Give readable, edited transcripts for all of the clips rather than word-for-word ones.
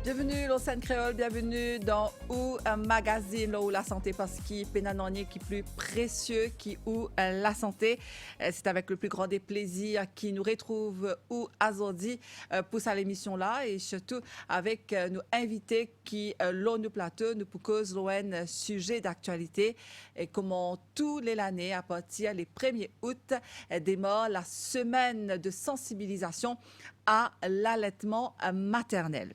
Bienvenue l'Océan Créole, bienvenue dans Ou un magazine là où la santé parce qu'il pénanonier qui plus précieux qui ou la santé. C'est avec le plus grand des plaisirs qui nous retrouve ou Azordi pour cette émission là et surtout avec nos invités qui l'ont nous plateau nous pour cause l'ON sujet d'actualité et comment tous les années à partir les 1er août démarre la semaine de sensibilisation à l'allaitement maternel.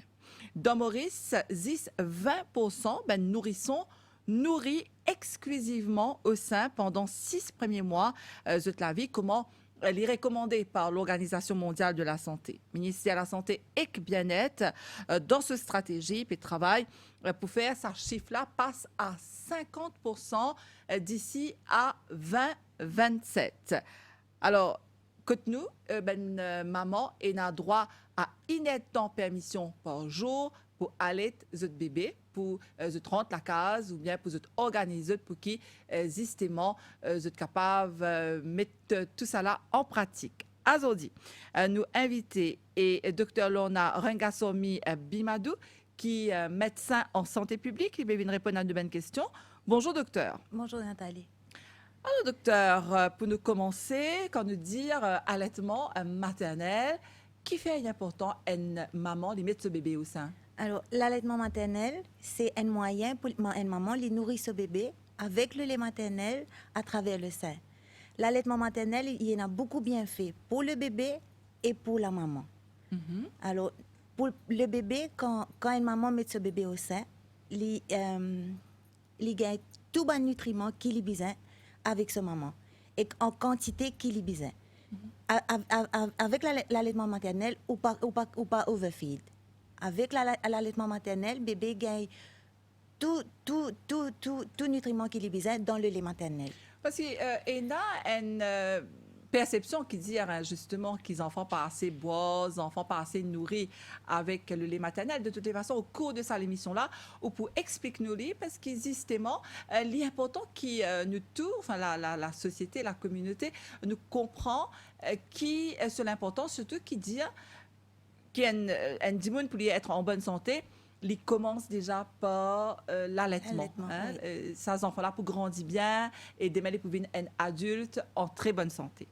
Dans Maurice, 10-20% nourrissons nourris exclusivement au sein pendant 6 premiers mois de la vie, comment elle est recommandée par l'Organisation mondiale de la santé. Le ministère de la Santé et du Bien-être, dans cette stratégie, puis travail pour faire ce chiffre-là passe à 50% d'ici à 2027. Alors, nous, maman, a droit à une temps permission par jour pour allaiter ce bébé, pour rendre la case ou bien pour organiser pour qui, justement, êtes capable de mettre tout ça là en pratique. Aujourd'hui, nous invitons et Dr Lorna Rangasomi Bimadou, qui est médecin en santé publique. Il va venir répondre à de bonnes questions. Bonjour, docteur. Bonjour, Nathalie. Alors, docteur, pour nous commencer, quand nous dire allaitement maternel, qui fait important une maman de mettre ce bébé au sein? Alors, l'allaitement maternel, c'est un moyen pour une maman de nourrir ce bébé avec le lait maternel à travers le sein. L'allaitement maternel, il y en a beaucoup bien fait pour le bébé et pour la maman. Alors, pour le bébé, quand une maman met ce bébé au sein, il gagne tout les nutriments qu'il a besoin avec ce maman et en quantité qu'il a besoin. Avec l'allaitement maternel ou pas overfeed. Avec l'allaitement maternel, bébé gagne tout nutriment qu'il a besoin dans le lait maternel. Parce qu'il y a une perception qui dit justement qu'ils enfants pas assez boivent, enfants pas assez nourris avec le lait maternel. De toutes les façons, au cours de cette émission-là, ou pour expliquer nous parce qu'il justement, l'important qui nous tout, enfin la société, la communauté, nous comprend qui est l'important, surtout qui dit qu'il y a un dimoun pour être en bonne santé. Il commence déjà par l'allaitement. Oui. Ces enfants-là pour grandir bien et demain, ils peuvent devenir un adulte en très bonne santé.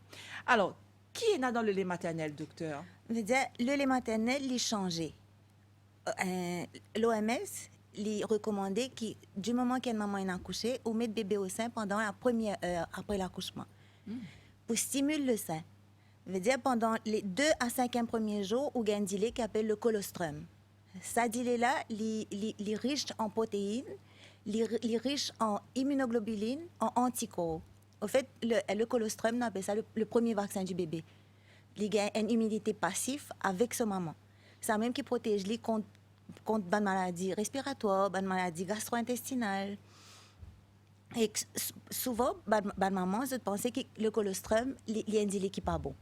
Alors, qui est là dans le lait maternel, docteur? Je veux dire, le lait maternel, il changé. L'OMS, il recommandé que du moment qu'une maman est accouchée, on met le bébé au sein pendant la première heure après l'accouchement. Pour stimuler le sein. Je veux dire, pendant les 2 à 5 premiers jours, on gagne un délai qui appelle le colostrum. Ça délai-là, il est riche en protéines, il est riche en immunoglobuline, en anticorps. En fait, le colostrum, on appelle ça le premier vaccin du bébé. Il a une immunité passive avec sa maman. C'est même qui protège lui contre des maladies respiratoires, des maladies gastro-intestinales. Et souvent, les mamans se pensent que le colostrum, il y a un délai qui n'est pas bon.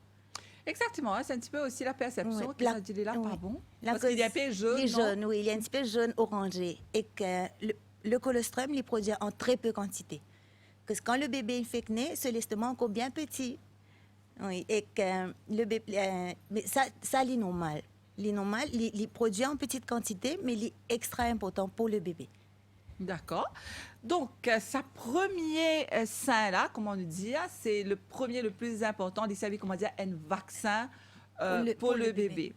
Exactement, c'est un petit peu aussi la perception que ça dit là pas bon. Parce qu'il est un peu jaune. Il est jaune, oui, il est un petit peu jaune orangé. Et que le colostrum, il produit en très peu quantité. Parce que quand le bébé est né, c'est l'estomac encore bien petit. Oui, et que le bébé, mais ça c'est normal. C'est normal, il produit en petite quantité, mais il est extra important pour le bébé. D'accord. Donc, sa premier sein là, comment on dit, c'est le premier, le plus important, il s'agit, comment dire, un vaccin pour le bébé.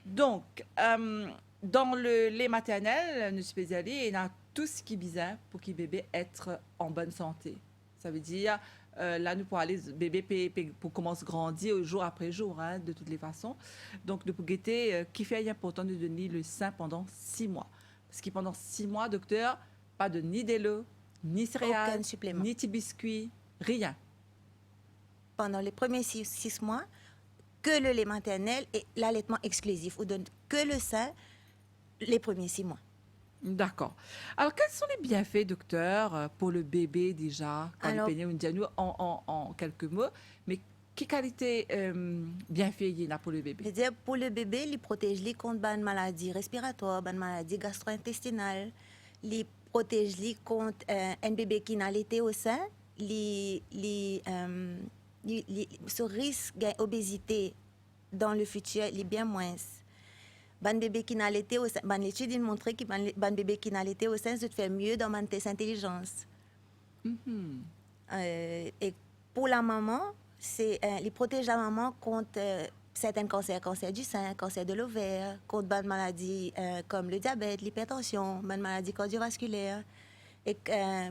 Donc, dans le lait maternel, nous spécialisons, il y a tout ce qui est besoin pour que le bébé être en bonne santé. Ça veut dire, là, nous pour aller, bébé pour commencer à grandir jour après jour, de toutes les façons. Donc, nous pour guetter, qui fait important de donner le sein pendant 6 mois. Parce que pendant 6 mois, docteur, pas de ni d'eau, ni céréales, ni petits biscuits, rien. Pendant les premiers 6 mois, que le lait maternel et l'allaitement exclusif. On donne que le sein les premiers 6 mois. D'accord. Alors, quels sont les bienfaits, docteur, pour le bébé déjà, quand il est né, en quelques mots, mais quelle qualité bienfaits il y a pour le bébé? C'est-à-dire, pour le bébé, il protège contre les maladies respiratoires, les maladies gastro-intestinales, il protège contre un bébé qui n'a allaité au sein, ce risque d'obésité dans le futur est bien moins. ban bébé qui n'a l'été au sein, ban l'étude montré que ban bébé qui n'a l'été au sein, se fait mieux dans ma test intelligence. Et pour la maman, c'est il protège la maman contre certains cancers, cancer du sein, cancer de l'ovaire, contre bonnes maladies comme le diabète, l'hypertension, bonnes maladies cardiovasculaires. Et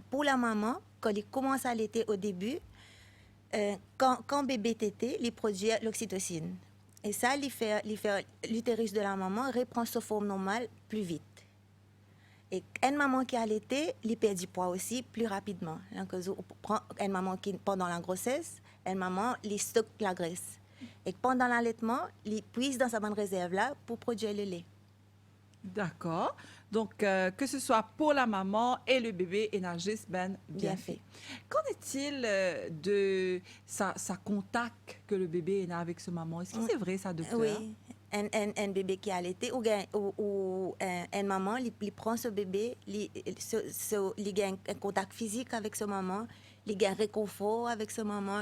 pour la maman, quand il commence à allaiter au début, quand bébé tété, il produit l'oxytocine. Et ça, l'utérus de la maman reprend sa forme normale plus vite. Et une maman qui a allaité, il perd du poids aussi plus rapidement. Donc, une maman qui, pendant la grossesse, une maman, il stocke la graisse. Et pendant l'allaitement, il puise dans sa bonne réserve-là pour produire le lait. D'accord. Donc, que ce soit pour la maman et le bébé, énergise ben bien fait. Qu'en est-il de sa contact que le bébé a avec sa maman? Est-ce que c'est vrai, ça, docteur? Oui. Un bébé qui a allaité ou une maman, il prend ce bébé, il a un contact physique avec sa maman, il a un réconfort avec sa maman,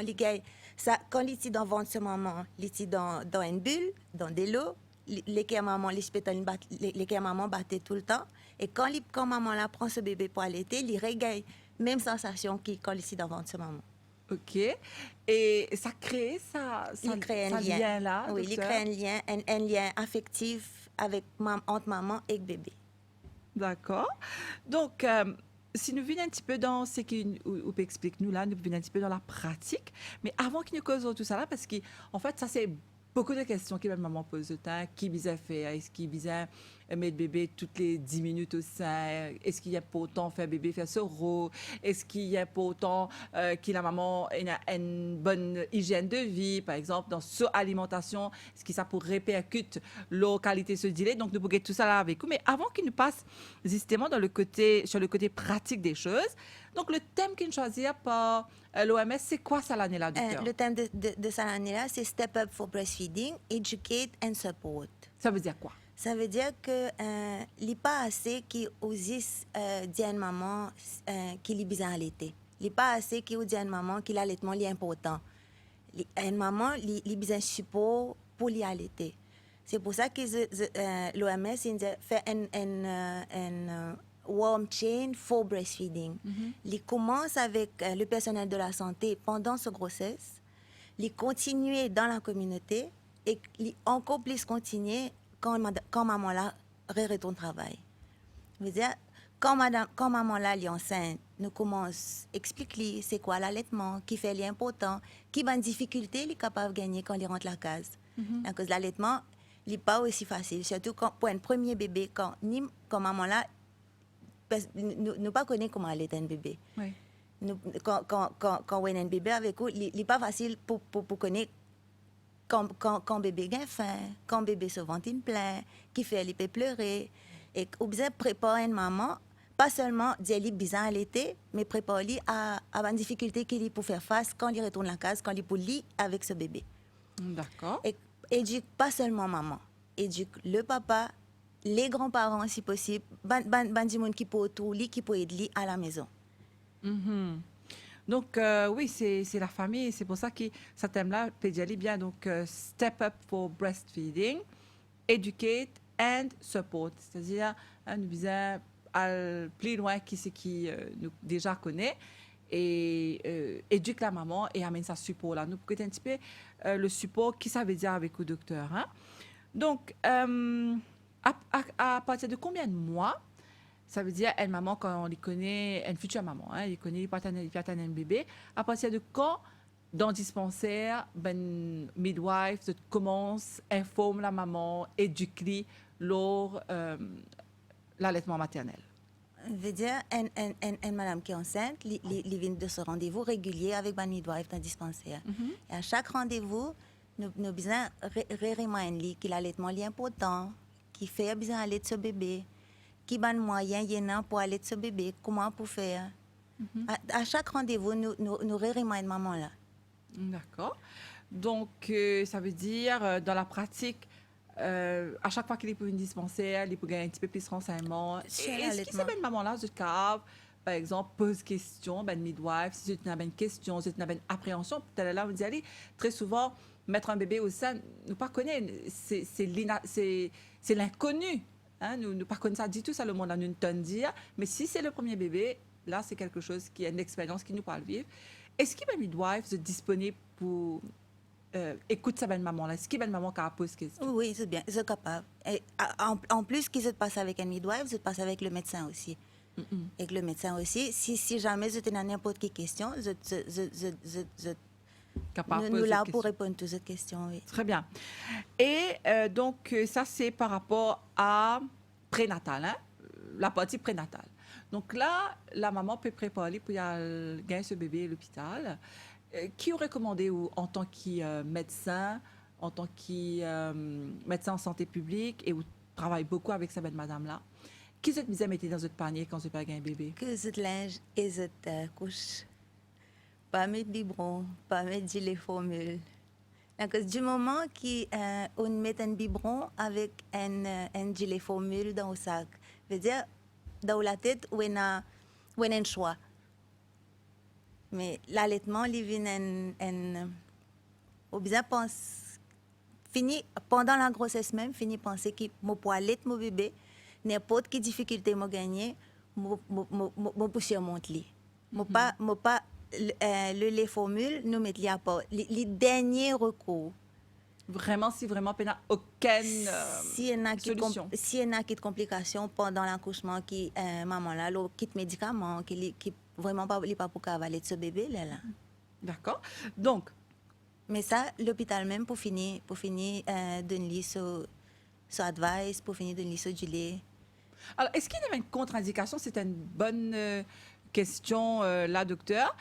quand il est dans le ventre de sa maman, il est dans une bulle, dans de l'eau, les maman battait tout le temps. Et quand maman là prend ce bébé pour allaiter, il regagne même sensation quand il est dans le ventre de sa maman. OK. Et ça crée ça lien-là, oui, il crée un lien affectif entre maman et bébé. D'accord. Donc, si nous venons un petit peu dans ce qu'il explique nous là, nous venons un petit peu dans la pratique. Mais avant qu'il nous cause tout ça là, parce qu'en fait, ça c'est beaucoup de questions que ma maman pose de temps. Qui vise à faire? Est-ce qu'il vise à mettre bébé toutes les 10 minutes au sein? Est-ce qu'il y a pour autant faire bébé faire ce rôle? Est-ce qu'il y a pour autant que la maman a une bonne hygiène de vie, par exemple, dans son alimentation? Est-ce que ça pourrait répercute la qualité de ce délai? Donc, nous pourrions tout ça là avec vous. Mais avant qu'il nous passe justement sur le côté pratique des choses, donc le thème qu'il choisit par l'OMS, c'est quoi ça l'année-là, docteur? Le thème de cette année-là, c'est Step Up for Breastfeeding, Educate and Support. Ça veut dire quoi? Ça veut dire que il n'est pas assez qui osent dire à une maman qu'il est besoin d'allaiter. Il n'est pas assez qui dit à une maman que l'allaitement est important. Une maman, il a besoin de support pour l'allaiter. C'est pour ça que l'OMS fait un warm chain for breastfeeding. Il commence avec le personnel de la santé pendant sa grossesse. Il continue dans la communauté et il encore plus continuer quand maman là retourne au travail. Je veux dire, quand maman là est enceinte, nous commence à expliquer c'est quoi l'allaitement, qui fait l'important, qui a une difficulté il est capable de gagner quand il rentre à la case. Donc l'allaitement, il n'est pas aussi facile, surtout pour un premier bébé, quand maman là, nous pas connaît comment allaiter un bébé. Oui. Quand on a un bébé avec vous, il n'est pas facile pour connaître quand bébé a faim, quand bébé se ventile plein, qui fait il peut pleurer. Et on besoin préparer une maman, pas seulement dire qu'il besoin allaiter, mais préparer à une difficulté qu'il a pour faire face quand il retourne à la case, quand il pour lit avec ce bébé. D'accord. Et éduque pas seulement maman, éduque le papa, les grands-parents si possible, du monde qui peut autour lui, qui peut aider à la maison. Donc, oui, c'est la famille. C'est pour ça que ce thème-là peut aller bien. Donc, Step Up for Breastfeeding, Educate and Support. C'est-à-dire, nous visons à plus loin qui c'est qui nous déjà connaît et éduque la maman et amène sa support là. Nous pouvons un petit peu le support, qui ça veut dire avec le docteur. Hein? Donc, à partir de combien de mois? Ça veut dire une maman, quand on les connaît, une future maman, hein, il connaît un bébé. À partir de quand, dans le dispensaire, midwife commence, informe la maman, éduque lors l'allaitement maternel? Je veux dire, une madame qui est enceinte, elle vient de ce rendez-vous régulier avec une midwife dans le dispensaire. Et à chaque rendez-vous, nous avons besoin de reminder que l'allaitement est important, qu'il fait besoin d'aller de ce bébé, qui a un moyen pour aller de ce bébé, comment pour faire. À chaque rendez-vous, nous remindons maman là. D'accord. Donc, ça veut dire, dans la pratique, à chaque fois qu'il est pour une dispensaire, il peut gagner un petit peu plus de renseignements. Est-ce que c'est une maman là, de cave, par exemple, pose question, ben, midwife, si tu as une question, si tu as une appréhension, peut-être là, on dit, allez, très souvent, mettre un bébé au sein, nous pas connaît, c'est l'inconnu. Hein, nous ne connaissons pas du tout ça, le monde a une tonne dire, mais si c'est le premier bébé, là, c'est quelque chose qui est une expérience qui nous parle vivre. Est-ce qu'il y a une midwife disponible pour écoute sa belle maman là? Est-ce qu'il y a une maman qui a posé question? Oui, c'est bien, c'est capable. Et en plus, ce qui se passe avec un midwife, se passe avec le médecin aussi. Avec le médecin aussi. Si jamais je tenais n'importe quelle question, Capable de nous poser là question. pour répondre à toutes ces questions, oui. Très bien. Et donc, ça, c'est par rapport à prénatal, hein? La partie prénatale. Donc là, la maman peut préparer pour y aller gagner ce bébé à l'hôpital. Qui aurait recommandé ou, en tant que médecin, en tant que médecin en santé publique et où travaille beaucoup avec cette belle madame-là, qui se disait mettre dans votre panier quand vous avez un bébé? Que ce linge et cette couche. Pas mettre biberon, pas mettre gilet formule. Donc, du moment qu'on met un biberon avec un gilet formule dans le sac, veut dire, dans la tête, on a un choix. Mais l'allaitement, il vient on bien pense, fini, pendant la grossesse même, fini penser que je peux allaiter mon bébé, n'importe quelle difficulté je gagne, je pousser mon lit. Je pas le lait formule, nous mettre à part. Les derniers recours. Vraiment, si vraiment, il n'y a aucune solution. S'il y en a qui complications pendant l'accouchement, qui maman là, le kit médicaments, qui vraiment pas pour avaler de ce bébé là. D'accord. Donc, mais ça, l'hôpital même pour finir d'une liste sur advice, pour finir d'une liste du lait. alors, est-ce qu'il y avait une contre-indication? C'est une bonne question, là, docteur.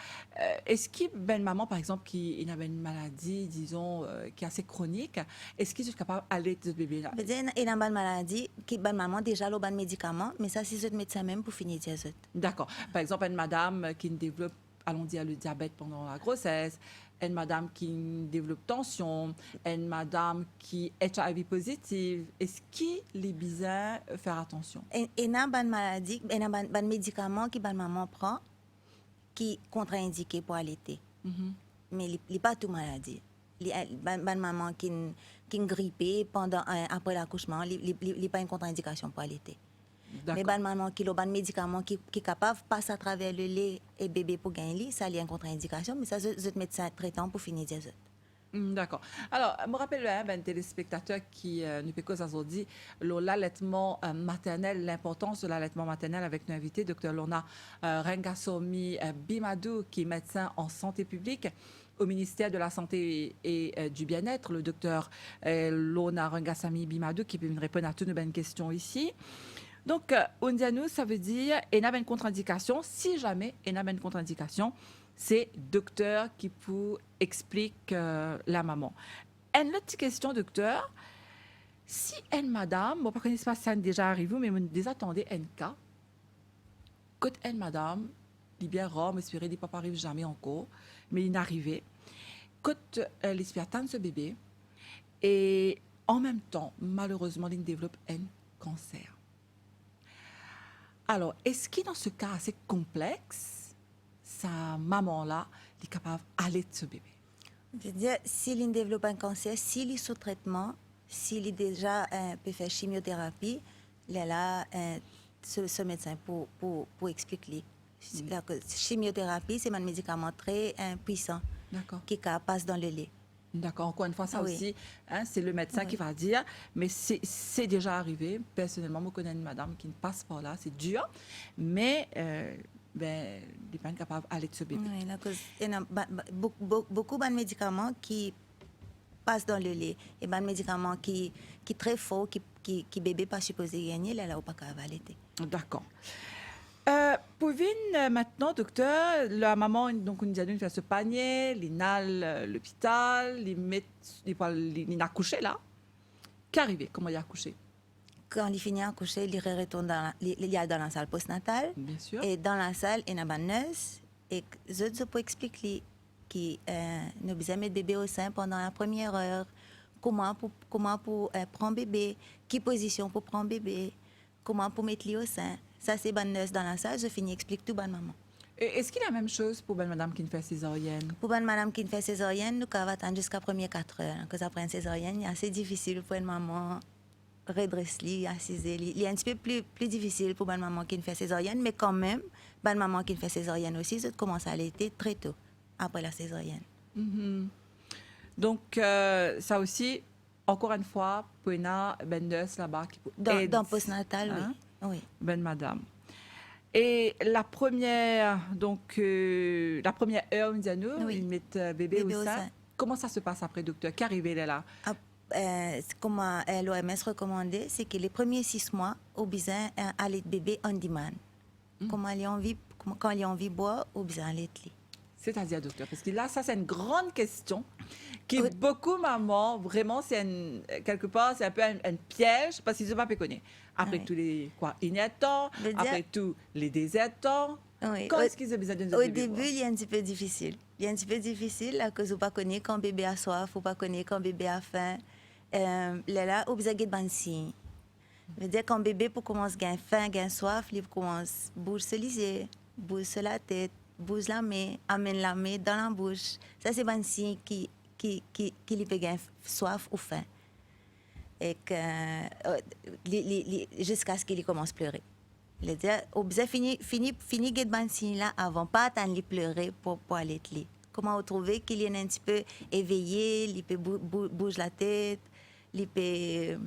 Est-ce qu'il y a une maman, par exemple, qui avait une maladie, disons, qui est assez chronique, est-ce qu'ils sont capables d'allaiter ce bébé-là? Il y a une bonne maladie, qui bonne maman déjà le bon médicament, mais ça, c'est le médecin même pour finir dire ça. D'accord. Par exemple, une madame qui développe, allons dire, le diabète pendant la grossesse, une madame qui développe tension, une madame qui est HIV positive, est-ce qu'il est besoin de faire attention? Il y a une bonne maladie, il y a un bon médicament que bonne maman prend, qui est contre-indiqué pour allaiter. Mais il n'est pas tout maladie. Il y a une bonne maman qui est grippée après l'accouchement, il n'est pas une contre-indication pour allaiter. Mais bonne maman qui a un bon médicament qui est capable de passer à travers le lait et bébé pour gagner, ça il y a une contre-indication, mais ça, c'est le médecin traitant pour finir des autres. D'accord. Alors, je me rappelle un téléspectateur qui nous peut aujourd'hui l'allaitement maternel, l'importance de l'allaitement maternel avec nos invités, Dr. Lorna Rangasamy Bimadou, qui est médecin en santé publique au ministère de la Santé et du Bien-être, le docteur Lorna Rangasamy Bimadou, qui peut nous répondre à toutes nos bonnes questions ici. Donc, Ondianou, ça veut dire qu'il y a une contre-indication. Si jamais il y a une contre-indication, c'est docteur qui peut explique la maman. Une autre question, docteur. Si une madame, bon, pas pas si ça déjà arrivé, mais vous attendez un cas, quand une madame, il bien rare, mais espérer, il pas arrive jamais encore, mais il est arrivé. Quand elle espère attendre ce bébé, et en même temps, malheureusement, il développe un cancer. Alors, est-ce que dans ce cas assez complexe, sa maman-là est capable d'allaiter ce bébé? Je veux dire, s'il développe un cancer, s'il est sous traitement, s'il est déjà peut faire chimiothérapie, il est là ce médecin pour expliquer. La chimiothérapie, c'est un médicament très puissant qui passe dans le lait. D'accord. Encore une fois, ça Oui. aussi, hein, c'est le médecin qui va dire, mais c'est déjà arrivé. Personnellement, moi, je connais une madame qui ne passe pas là, c'est dur, mais il n'est pas capable d'aller de ce bébé. Oui, il y a beaucoup de médicaments qui passent dans le lait. Et des médicaments qui sont très forts, qui bébé pas supposé gagner, là, ou pas capable d'allaiter. D'accord. Pouvez maintenant, docteur, la maman, donc, nous a dit faire ce panier, l'inal, l'hôpital, il a couché là. Qu'est arrivé? Comment il a couché? Quand il finit à coucher, il retourne il y a dans la salle postnatale. Bien sûr. Et dans la salle, il y a une nurse. Et je peux expliquer que nous besoin mettre bébé au sein pendant la première heure. Comment pour prendre bébé, quelle position pour prendre bébé, comment pour mettre lui au sein. Ça, c'est bonne nurse dans la salle. Je finis, explique tout, bonne maman. Et est-ce qu'il y a la même chose pour bonne madame qui ne fait césarienne? Pour bonne madame qui fait césarienne, nous avons attendre jusqu'à première 4 heures. Quand après une césarienne, c'est assez difficile pour une maman redresser, assiser. Il est un petit peu plus difficile pour bonne maman qui fait césarienne, mais quand même, bonne maman qui fait césarienne aussi, ça commence à allaiter très tôt après la césarienne. Donc, ça aussi, encore une fois, pour une nurse là-bas qui peut aider. Dans postnatal, hein? Oui. Ben madame. Et la première, donc, la première heure, on dit à nous, ils mettent bébé au sein. Comment ça se passe après, docteur? Qu'arrive là? Comment l'OMS recommandait, c'est que les premiers 6 mois, au besoin aller bébé on demand. Quand il a envie de boire, au besoin aller. C'est-à-dire, docteur, parce que là, ça, c'est une grande question qui, beaucoup de mamans, vraiment, quelque part, c'est un peu un piège parce qu'ils ne sont pas péconnés. Après tous les inactants, après tous les désertants, quand est-ce qu'ils ont besoin d'une Au début, il est un petit peu difficile. Il est un petit peu difficile à cause vous pas connaître quand bébé a soif, ou pas connaître quand bébé a faim. Là, vous besoin de bonnes signes. Veut dire quand bébé pour commencer à avoir faim, à soif, il commence à bouger sur les yeux, bouge sur la tête, bouge la main, amène la main dans la bouche. Ça, c'est un signe qui lui peut avoir soif ou faim. Et que, jusqu'à ce qu'il commence à pleurer. C'est-à-dire, on besoin fini de signe là avant pas attendre de pleurer pour aller te Comment vous trouvez qu'il est un petit peu éveillé, il peut bouger la tête, il peut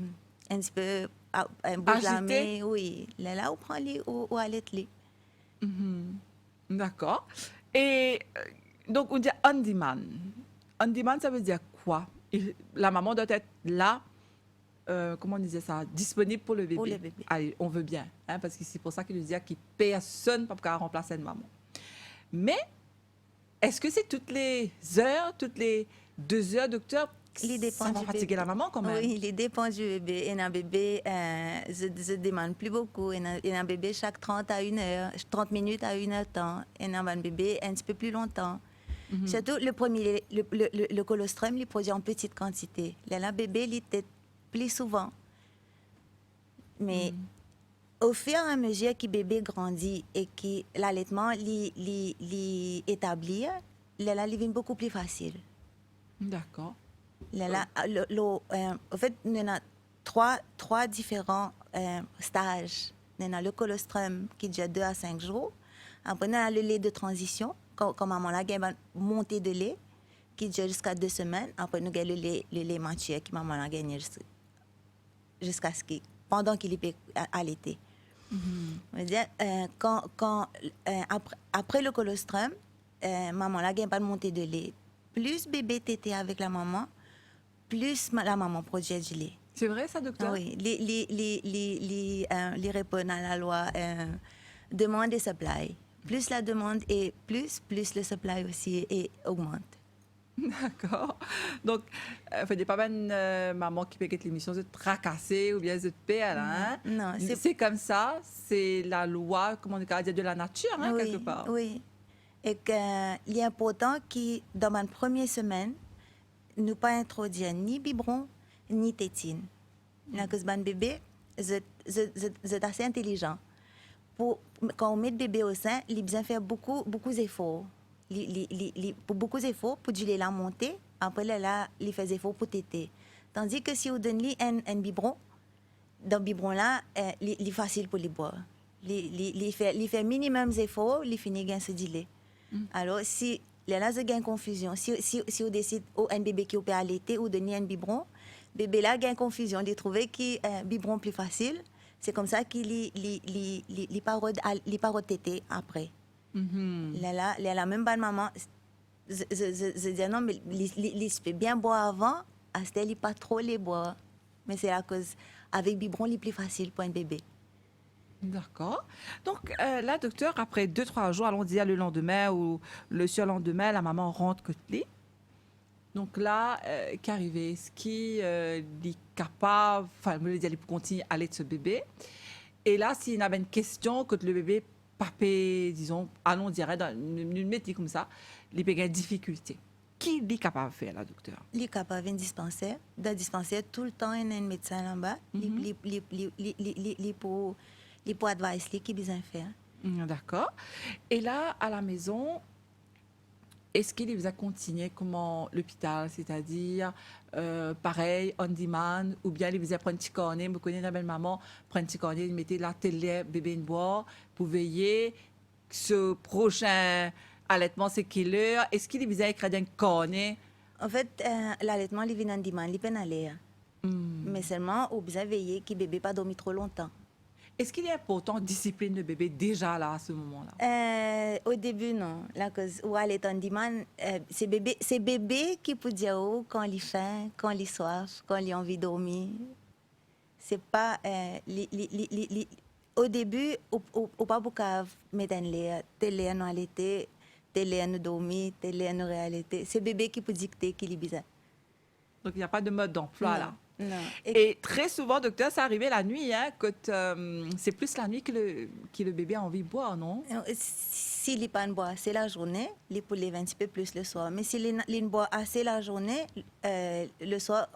un petit peu bouger la main, oui. Là, on prend ou aller te D'accord. Et donc, on dit on demand. On demand, ça veut dire quoi? La maman doit être là, comment on disait ça, disponible pour le bébé. Pour le bébé. Allez, on veut bien, hein, parce que c'est pour ça qu'il nous dit qu'il personne pour remplacer une maman. Mais, est-ce que c'est toutes les heures, toutes les 2 heures, docteur? Ça va fatiguer la maman quand même. Oui, il dépend du bébé. Et un bébé, je demande plus beaucoup. Et un bébé chaque 30 minutes à 1 heure temps. Et un bébé un petit peu plus longtemps. Surtout le premier, le colostrum, il produit en petite quantité. Là, bébé, il était plus souvent. Mais au fur et à mesure que bébé grandit et que l'allaitement l'établit, là, il devient beaucoup plus facile. D'accord. En fait, il y a trois différents stages. Il y a le colostrum qui dure 2 à 5 jours. Après, il y a le lait de transition, quand maman a une montée de lait qui dure jusqu'à 2 semaines. Après, nous avons le lait mature qui maman a gagné jusqu'à ce qu'il, pendant qu'il est allaité. Après le colostrum, maman a gagné pas de montée de lait. Plus bébé tété avec la maman, plus la maman produit du lait. C'est vrai ça, docteur? Oui, les répondent à la loi demande et supply. Plus la demande et plus le supply aussi augmente. D'accord. Donc, il ne faut pas une maman qui peut être l'émission de tracasser ou bien de perdre. Hein? Non, c'est comme ça, c'est la loi, comment on dit, de la nature, hein, oui, quelque part. Oui. Et qu'il est important que dans ma première semaine, nous pas introduire ni biberon, ni tétine. Là, que ce bébé, c'est assez intelligent. Quand on met le bébé au sein, il a besoin de faire beaucoup d'efforts. Pour beaucoup d'efforts, pour du lait la monter, après là, il fait des efforts pour téter. Tandis que si on donne un biberon, dans le biberon là, il est facile pour les boire. Il fait minimum d'efforts, il finit gain ce lait. Alors, si là, il y a une confusion. Si on décide un bébé qui peut allaiter ou donner un biberon, bébé là, il y a une confusion. Il trouve qu'un biberon plus facile, c'est comme ça qu'il n'est pas tété après. La même bonne maman, je dis non, mais il peut bien boire avant, à ce il pas trop les boire. Mais c'est à cause, avec biberon, il est plus facile pour un bébé. D'accord. Donc là, docteur, après 2-3 jours, allons dire le lendemain ou le surlendemain, la maman rentre côté. Donc là, qu'arrive? Est-ce qu'il est capable, enfin, me dire, pour continuer à aller de ce bébé? Et là, s'il y avait une question, que le bébé papé, disons, allons dire, dans une métier comme ça, il peut avoir une difficulté. Qui est capable de faire, là, docteur? Il est capable d'un dispensaire. Dans le dispensaire, tout le temps, il y a un médecin là-bas. les poids advice qui besoin faire. D'accord. Et là, à la maison, est-ce qu'il vous a continué comment l'hôpital, c'est-à-dire pareil, on demand, ou bien il vous a pris un petit cornet, vous connaissez la belle maman, prend un petit cornet, il mettait la télé, bébé une boire, pour veiller ce prochain allaitement, c'est quelle heure? Est-ce qu'il vous a écrit un cornet? En fait, l'allaitement, il vient en demande, il peut aller. Mais seulement, on besoin veiller que le bébé pas dormi trop longtemps. Est-ce qu'il est important de discipline le bébé déjà là, à ce moment-là? Au début, non. La cause où elle est en demande, c'est bébé qui peut dire oh, quand il faim, quand il soif, quand il a envie de dormir. C'est pas. Au début, on pas beaucoup mettre en l'air, télé en réalité, télé en dormir, télé en réalité. C'est bébé qui peut dicter qu'il est bizarre. Donc, il n'y a pas de mode d'emploi là. Non. Et très souvent, docteur, ça arrivait la nuit, hein, c'est plus la nuit que le bébé a envie de boire, non? S'il n'est pas en bois, c'est la journée, il peut lever un petit peu plus le soir. Mais s'il ne boit assez la journée, le soir,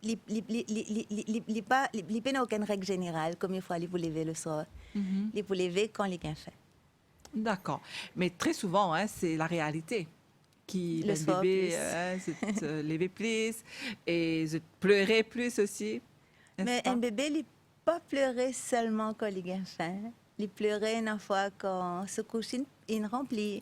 il n'y a aucune règle générale, comme il faut aller pour lever le soir. Il peut lever quand il est fait. D'accord. Mais très souvent, hein, c'est la réalité qui Le soir bébé plus. se lever plus et se pleurer plus aussi. Mais Pas? un bébé, il ne pas pleurer seulement quand il est faim. Il pleurait une fois quand se couche, il remplit.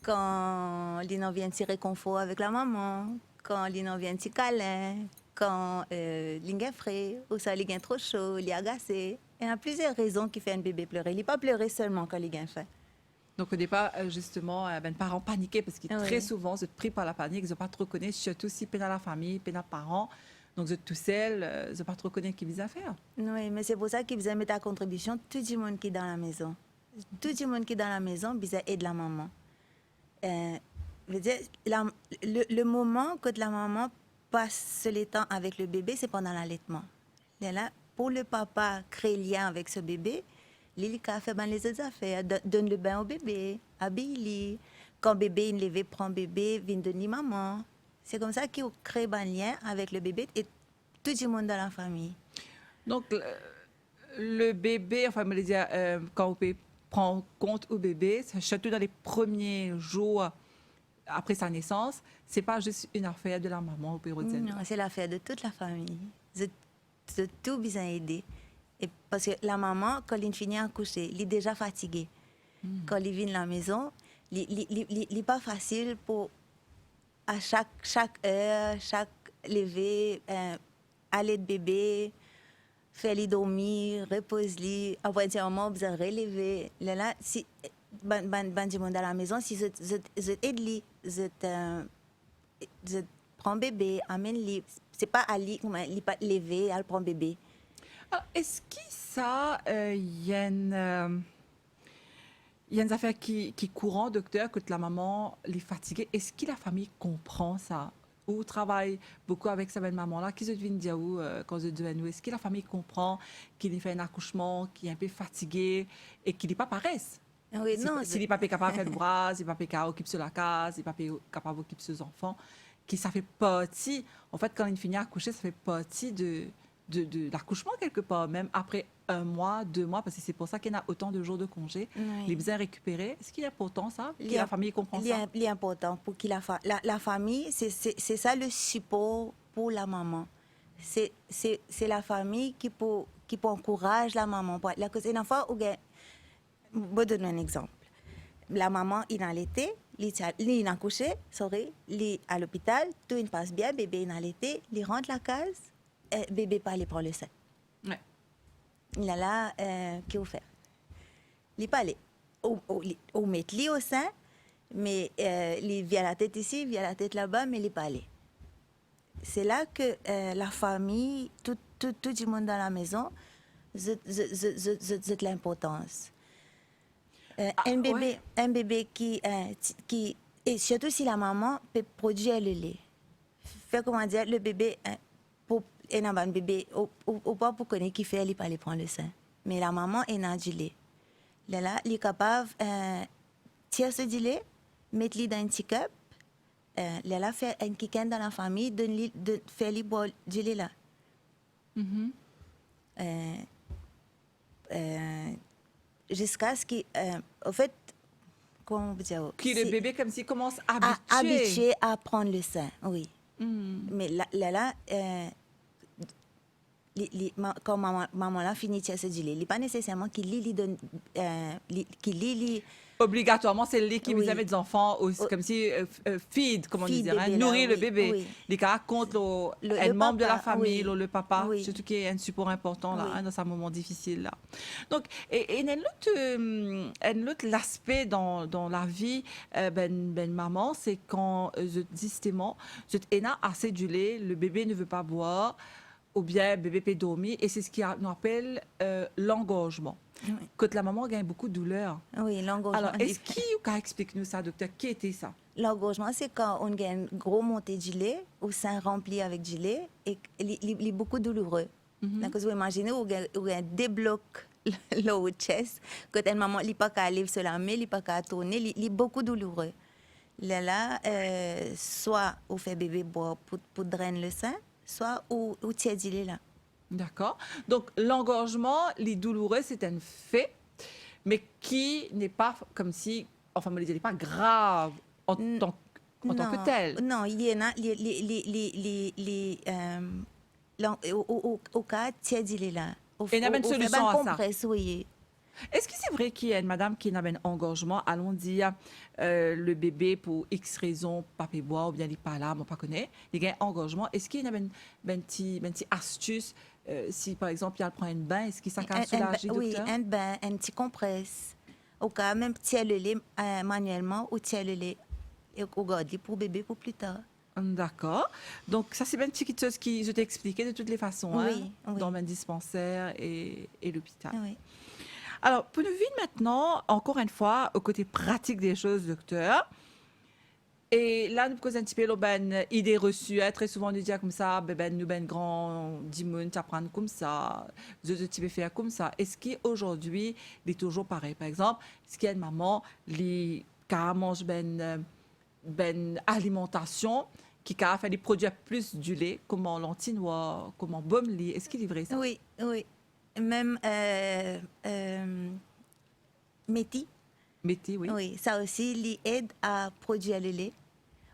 Quand il en vient de réconfort avec la maman. Quand il en vient de câlin. Quand il est frais. Ou ça, il est trop chaud, il est agacé. Il y a plusieurs raisons qui font un bébé pleurer. Il ne pas pleurer seulement quand il est faim. Donc, au départ, justement, les parents paniquaient parce que très souvent, vous êtes pris par la panique, vous n'êtes pas trop connaître, surtout si peine à la famille, peine à parents. Donc, vous êtes tout seul, vous n'êtes pas trop connaître qui vous a faire. Oui, mais c'est pour ça qu'ils mettre à contribution tout le monde qui est dans la maison. Tout le monde qui est dans la maison, besoin aide la maman. Veut dire, le moment que la maman passe le temps avec le bébé, c'est pendant l'allaitement. Là, pour le papa créer lien avec ce bébé, il a fait les autres affaires, donne le bain au bébé, habille. Quand bébé il levé, prend bébé, vient donner maman. C'est comme ça qu'il crée un lien avec le bébé et tout le monde dans la famille. Donc, le bébé, enfin, me le dire, quand on prend compte au bébé, surtout dans les premiers jours après sa naissance, c'est pas juste une affaire de la maman au Pérodienne. Non, c'est l'affaire de toute la famille. De tout besoin aider. Et parce que la maman, quand elle finit à coucher, elle est déjà fatiguée. Quand elle vient à la maison, il n'est pas facile pour, à chaque heure, chaque lever, aller de bébé, faire lui dormir, reposer-lui, après un moment, vous relever. Là, si, du monde à la maison, si je aide lui, je prends bébé, amène-lui. C'est pas Ali, il pas lever, elle prend bébé. Alors, est-ce qu'il ça, y a une affaire qui courant, docteur, que la maman est fatiguée? Est-ce que la famille comprend ça? Ou travaille beaucoup avec sa belle-maman-là? Qui se devient dire où quand je deviens nous? Est-ce que la famille comprend qu'il fait un accouchement, qu'il est un peu fatigué et qu'il n'est pas paresse? Oui, non. S'il n'est pas capable de faire le bras, s'il n'est pas capable d'occuper la case, s'il n'est pas capable d'occuper ses enfants, que ça fait partie, en fait, quand il finit à accoucher, ça fait partie de l'accouchement quelque part, même après 1 mois, 2 mois, parce que c'est pour ça qu'il y a autant de jours de congé, les besoins récupérés. Est-ce qu'il est important ça, que la famille comprend ça? Il est important pour que la famille, c'est ça le support pour la maman. C'est la famille qui peut encourager la maman. La cause une fois, je vais donner un exemple. La maman, il a allaité, il a accouché, il est à l'hôpital, tout il passe bien, bébé il a allaité, il rentre la case, bébé pas aller prendre le sein. Ouais. Il a là, qu'est-ce qu'il fait? Il n'est pas allé. On met lui au sein, mais il vient la tête ici, il vient la tête là-bas, mais il n'est pas allé. C'est là que la famille, tout le monde dans la maison, c'est l'importance. Un bébé qui, et surtout si la maman peut produire le lait. Fait comment dire, le bébé, pour un bébé, ou pas pour connaître qui fait, il pas aller prendre le sein. Mais la maman est dans du lait. Là, il est capable de tirer ce du lait, mettre-le dans un petit cup, là, faire un quelqu'un dans la famille, de faire lui boire du lait là. jusqu'à ce qu'il... au fait, comment on peut dire? Qui le bébé comme s'il commence à Habitué à prendre le sein, oui. Mais là, quand maman là finit de se dire, il n'est pas nécessairement qu'il lui donne, qu'il lui Obligatoirement, c'est l'équipe Oui. qui avait des enfants, comme si feed, comme on dit, Feed hein, bébé là, nourrir le oui, bébé. oui. Les cas contre Le un membre de la papa, famille, oui. le papa, Oui. surtout qui est un support important là, Oui. hein, dans ce moment difficile là. Donc, et un autre l'aspect dans la vie, ben maman, c'est quand je dis justement, je n'a assez du lait, le bébé ne veut pas boire, ou bien le bébé peut dormir, et c'est ce qu'on appelle l'engorgement. Oui. Quand la maman gagne beaucoup de douleur. Oui, l'engorgement. Alors, est-ce qu'il explique-nous ça, docteur? Qui était ça? L'engorgement, c'est quand on a une grosse montée de lait, ou sein rempli avec du lait, et il est beaucoup douloureux. Donc, vous imaginez, on débloque le haut chest, quand une maman n'est pas qu'à lever sur la main, il n'est pas qu'à tourner, il est beaucoup douloureux. Là, soit on fait bébé boire pour drainer le sein, soit on tient du lait là. D'accord. Donc, l'engorgement, les douloureux, c'est un fait, mais qui n'est pas comme si, enfin, on n'est pas grave en tant que tel. Non, il y en a, au cas, tient du lait là. Et il y a une solution à ça. Compresse, oui. Est-ce que c'est vrai qu'il y a une madame qui a un engorgement, allons dire, le bébé pour X raison, pas peut boire, ou bien il n'est pas là, on ne connaît, il y a un engorgement. Est-ce qu'il y a une petite astuce, si par exemple, il prend un bain, est-ce que ça peut soulager, Oui, docteur? un bain, un petit compresse. Au cas, même tiens le lait manuellement ou tiens le lait au garde pour bébé pour plus tard. D'accord. Donc, ça, c'est une petite chose que je t'ai expliqué de toutes les façons, hein, Oui. dans le dispensaire et l'hôpital. Oui. Alors, pour nous venir maintenant, encore une fois, au côté pratique des choses, docteur. Et là, nous posons un petit peu une idée reçue. Hein. Très souvent, on nous dit comme ça, nous, grand dimoun, tu apprends comme ça, je te faire comme ça. Est-ce qu'aujourd'hui, il est toujours pareil? Par exemple, est-ce qu'il y a une maman qui mange alimentation, qui a fait des produits à plus du lait, comme en lentinois, comme en baume lait? Est-ce qu'il est vrai ça? Oui. Même métis. Métis, oui. Oui, ça aussi, il aide à produire le lait.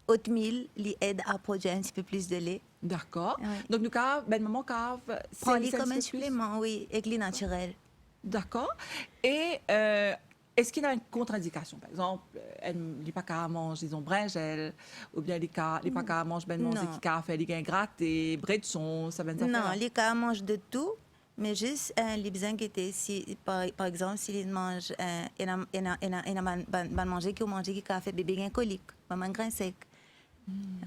Oatmeal, il aide à produire un petit peu plus de lait. D'accord. Oui. Donc, nous maman cave. Prends-les comme un supplément, oui, avec les naturels. D'accord. Et est-ce qu'il y a une contre-indication? Par exemple, elle n'est pas qu'à manger, disons, brinjelle, ou bien les pas qu'à manger, manger qui a fait des gains grattés, bretson, ça va Non, les cas mangent de tout. Mais juste, les besoins qui étaient, si, par exemple, s'ils mangent, il y a manger qui mange qui a fait bébé gain colique, maman grain sec.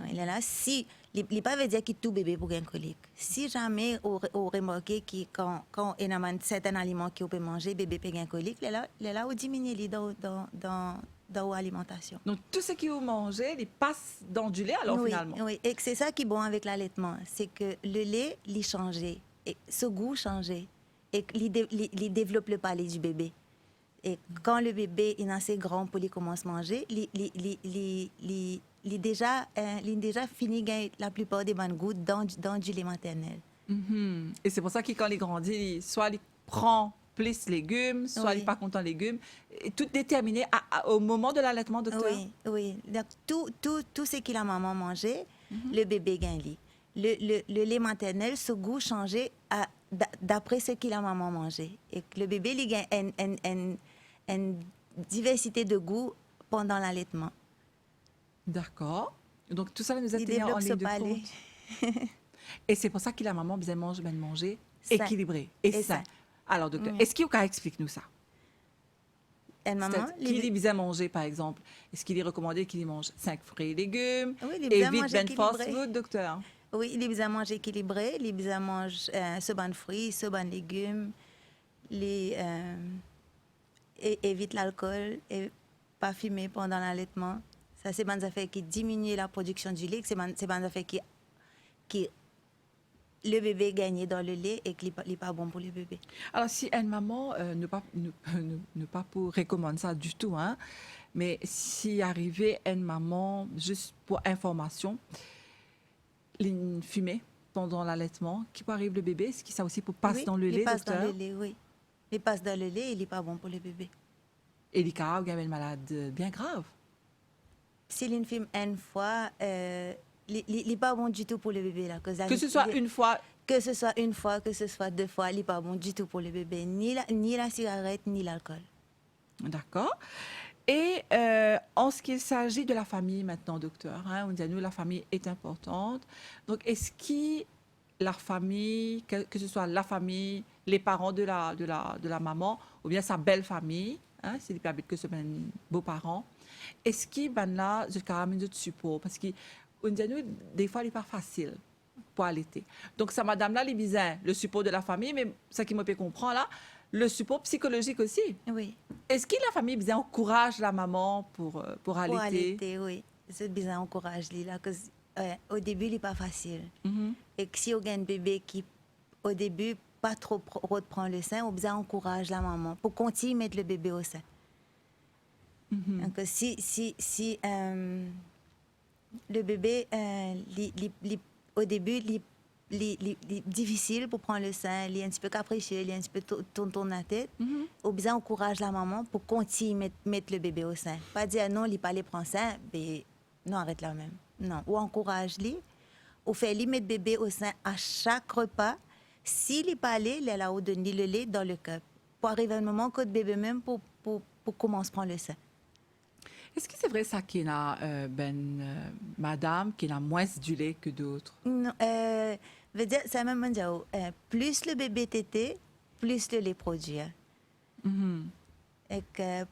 Il est là, si, il ne pas veut dire que tout bébé pour gain colique. Si jamais on remarque que quand il y a certains aliments qu'on peut manger, bébé peut gain colique, il est là, on diminue dans l'alimentation. Donc, tout ce que vous mangez, il passe dans du lait, alors, finalement? Oui, et c'est ça qui est bon avec l'allaitement, c'est que le lait, il change. Et ce goût changeait et il développe le palais du bébé. Et quand le bébé est assez grand pour lui commencer à manger, il déjà fini la plupart des bonnes goûts dans du lait maternel. Mm-hmm. Et c'est pour ça que quand il grandit, soit il prend plus de légumes, soit il n'est pas content de légumes. Et tout déterminé au moment de l'allaitement, docteur? Oui. Donc, tout ce que la maman mangeait, le bébé gagne. Le lait maternel, ce goût changeait d'après ce que la maman mangeait. Et le bébé, il gagne une diversité de goûts pendant l'allaitement. D'accord. Donc, tout ça nous a tenu en ligne de compte. Et c'est pour ça que la maman bien manger équilibré et sain. Alors, docteur, est-ce qu'il explique-nous ça? Qu'il est bien manger, par exemple. Est-ce qu'il est recommandé qu'il mange 5 fruits et légumes? Évite ben fast-food, docteur? Oui, il est bien manger équilibré, il est bien manger ce bon fruits, ce bon légumes, évite l'alcool et pas fumer pendant l'allaitement. Ça, c'est une affaire qui diminue la production du lait, c'est une affaire qui le bébé gagne dans le lait et qui n'est pas bon pour le bébé. Alors, si une maman ne pas pour recommander ça du tout, hein, mais si arrivait une maman, juste pour information, une fumée pendant l'allaitement, qui peut arriver le bébé, est-ce que ça aussi pour passer dans le lait, passe docteur? dans le lait, oui. Il passe dans le lait, il n'est pas bon pour le bébé. Et les cas où il y a une maladie bien grave. Si une fille une fois, il n'est pas bon du tout pour le bébé. Là, Que ce soit une fois. que ce soit une fois, que ce soit deux fois, il n'est pas bon du tout pour le bébé. Ni la cigarette, ni l'alcool. D'accord. Et en ce qu'il s'agit de la famille maintenant, docteur, hein, on dit à nous la famille est importante. Donc, est-ce que la famille, que ce soit la famille, les parents de la maman, ou bien sa belle famille, hein, s'il n'y a que ce beaux-parents, est-ce qu'il ben là, je quand même de support parce que on dit à nous des fois il n'est pas facile pour allaiter. Donc ça madame là, il disait le support de la famille, mais ça qui me fait comprendre là, le support psychologique aussi. Oui. Est-ce que la famille bien encourage la maman pour allaiter? Pour allaiter, oui. C'est bien encourage là, que au début, il n'est pas facile. Et que si on a un bébé qui, au début, pas trop reprend le sein, on bien encourage la maman pour continuer à mettre le bébé au sein. Donc, si le bébé, au début, il difficile pour prendre le sein, il est un petit peu capricieux, il est un petit peu tourne la tête, on bien encourage la maman pour continuer à mettre le bébé au sein. Pas dire non, il ne pas aller prendre le sein, mais non, arrête là même. Non, ou encourage-lui, ou fait-lui mettre le bébé au sein à chaque repas. S'il n'est pas allé, il est là où donner le lait dans le cup. Pour arriver à un moment que le bébé même pour commencer à prendre le sein. Est-ce que c'est vrai ça qu'il y a madame qui a moins du lait que d'autres? Non, veut dire, c'est même dire, plus le bébé tété, plus le lait produit. Et que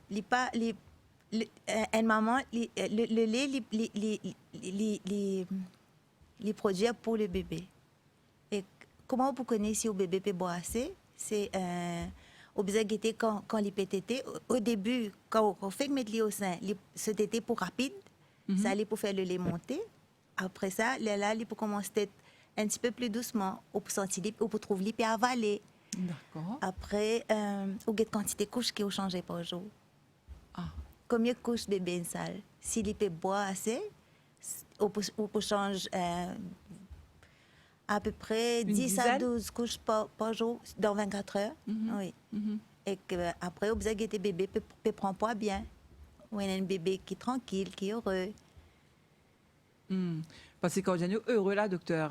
une maman, le lait, les produit pour le bébé. Et comment vous connaissez si le bébé peut boire assez? C'est au besoin de quand il peut téter. Au début, quand on fait mettre le lait au sein, ce tété pour rapide, ça allait pour faire le lait monter. Après ça, là, il peut commencer un petit peu plus doucement, on peut sentir, on peut trouver l'hyper avaler. D'accord. Après, on a quantité de couches qui ont changé par jour. Ah. Combien de couches bébé une salle? S'il peut boire assez, on peut changer à peu près 10 à 12 couches par jour dans 24 heures. Oui. Et que, après, on a que bébé peut prendre pas bien. Ou un bébé qui est tranquille, qui est heureux. Parce que quand on est heureux là, docteur,